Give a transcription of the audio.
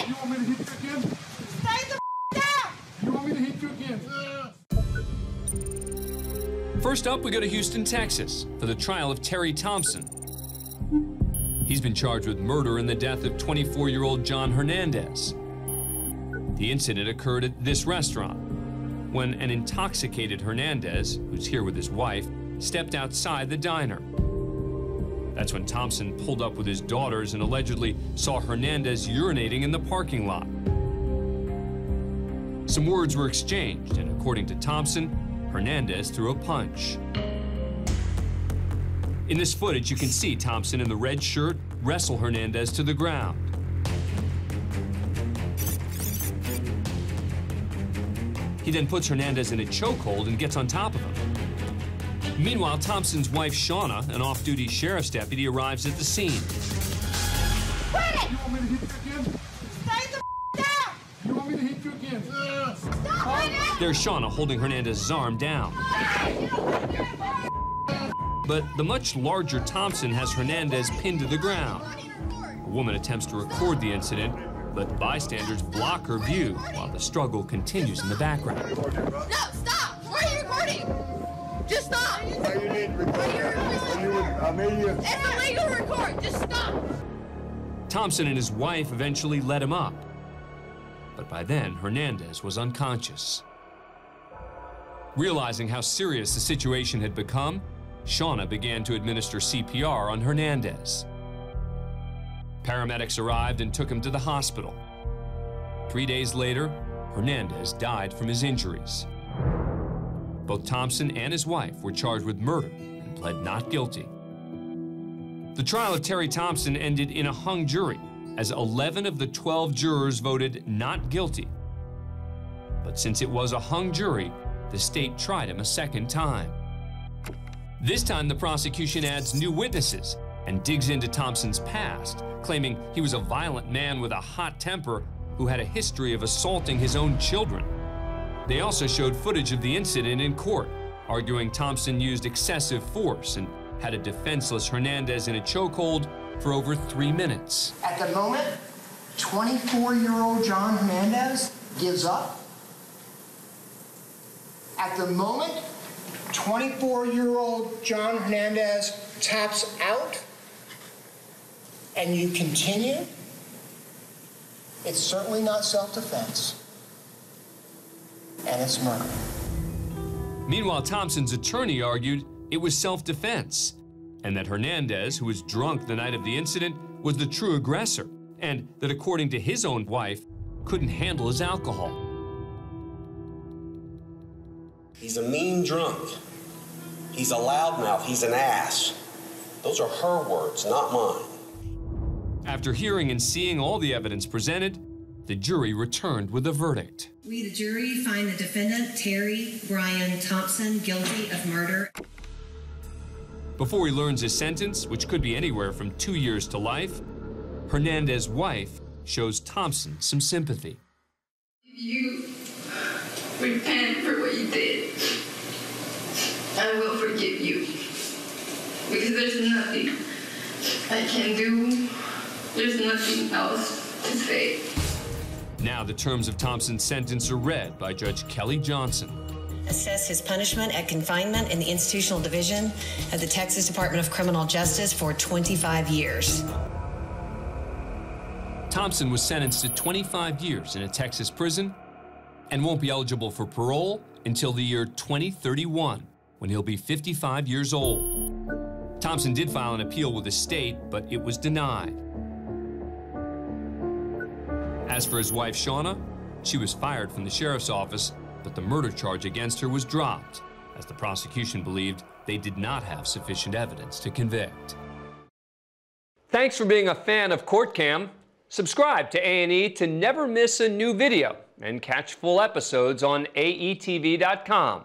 You want me to hit you again? Stay the down! You want me to hit you again? First up, we go to Houston, Texas, for the trial of Terry Thompson. He's been charged with murder in the death of 24-year-old John Hernandez. The incident occurred at this restaurant when an intoxicated Hernandez, who's here with his wife, stepped outside the diner. That's when Thompson pulled up with his daughters and allegedly saw Hernandez urinating in the parking lot. Some words were exchanged, and according to Thompson, Hernandez threw a punch. In this footage, you can see Thompson in the red shirt wrestle Hernandez to the ground. He then puts Hernandez in a chokehold and gets on top of him. Meanwhile, Thompson's wife, Shauna, an off-duty sheriff's deputy, arrives at the scene. Quit it! You want me to hit you again? Stay the down! You want me to hit you again? Stop it! There's Shauna holding Hernandez's arm down. But the much larger Thompson has Hernandez pinned to the ground. A woman attempts to record the incident, but bystanders block her view while the struggle continues in the background. No, stop! Why are you recording? Just stop! Why you need recording? It's illegal to record! Just stop! Thompson and his wife eventually let him up. But by then, Hernandez was unconscious. Realizing how serious the situation had become, Shauna began to administer CPR on Hernandez. Paramedics arrived and took him to the hospital. 3 days later, Hernandez died from his injuries. Both Thompson and his wife were charged with murder and pled not guilty. The trial of Terry Thompson ended in a hung jury, as 11 of the 12 jurors voted not guilty. But since it was a hung jury, the state tried him a second time. This time, the prosecution adds new witnesses and digs into Thompson's past, claiming he was a violent man with a hot temper who had a history of assaulting his own children. They also showed footage of the incident in court, arguing Thompson used excessive force and had a defenseless Hernandez in a chokehold for over 3 minutes. At the moment, 24-year-old John Hernandez gives up. At the moment, 24-year-old John Hernandez taps out, and you continue. It's certainly not self-defense, and it's murder. Meanwhile, Thompson's attorney argued it was self-defense, and that Hernandez, who was drunk the night of the incident, was the true aggressor, and that according to his own wife, couldn't handle his alcohol. He's a mean drunk. He's a loudmouth. He's an ass. Those are her words, not mine. After hearing and seeing all the evidence presented, the jury returned with a verdict. We, the jury, find the defendant, Terry Brian Thompson, guilty of murder. Before he learns his sentence, which could be anywhere from 2 years to life, Hernandez's wife shows Thompson some sympathy. You repent for what you did. I will forgive you. Because there's nothing I can do. There's nothing else to say. Now the terms of Thompson's sentence are read by Judge Kelly Johnson. Assess his punishment at confinement in the institutional division of the Texas Department of Criminal Justice for 25 years. Thompson was sentenced to 25 years in a Texas prison and won't be eligible for parole until the year 2031, when he'll be 55 years old. Thompson did file an appeal with the state, but it was denied. As for his wife, Shauna, she was fired from the sheriff's office, but the murder charge against her was dropped, as the prosecution believed they did not have sufficient evidence to convict. Thanks for being a fan of Court Cam. Subscribe to A&E to never miss a new video and catch full episodes on aetv.com.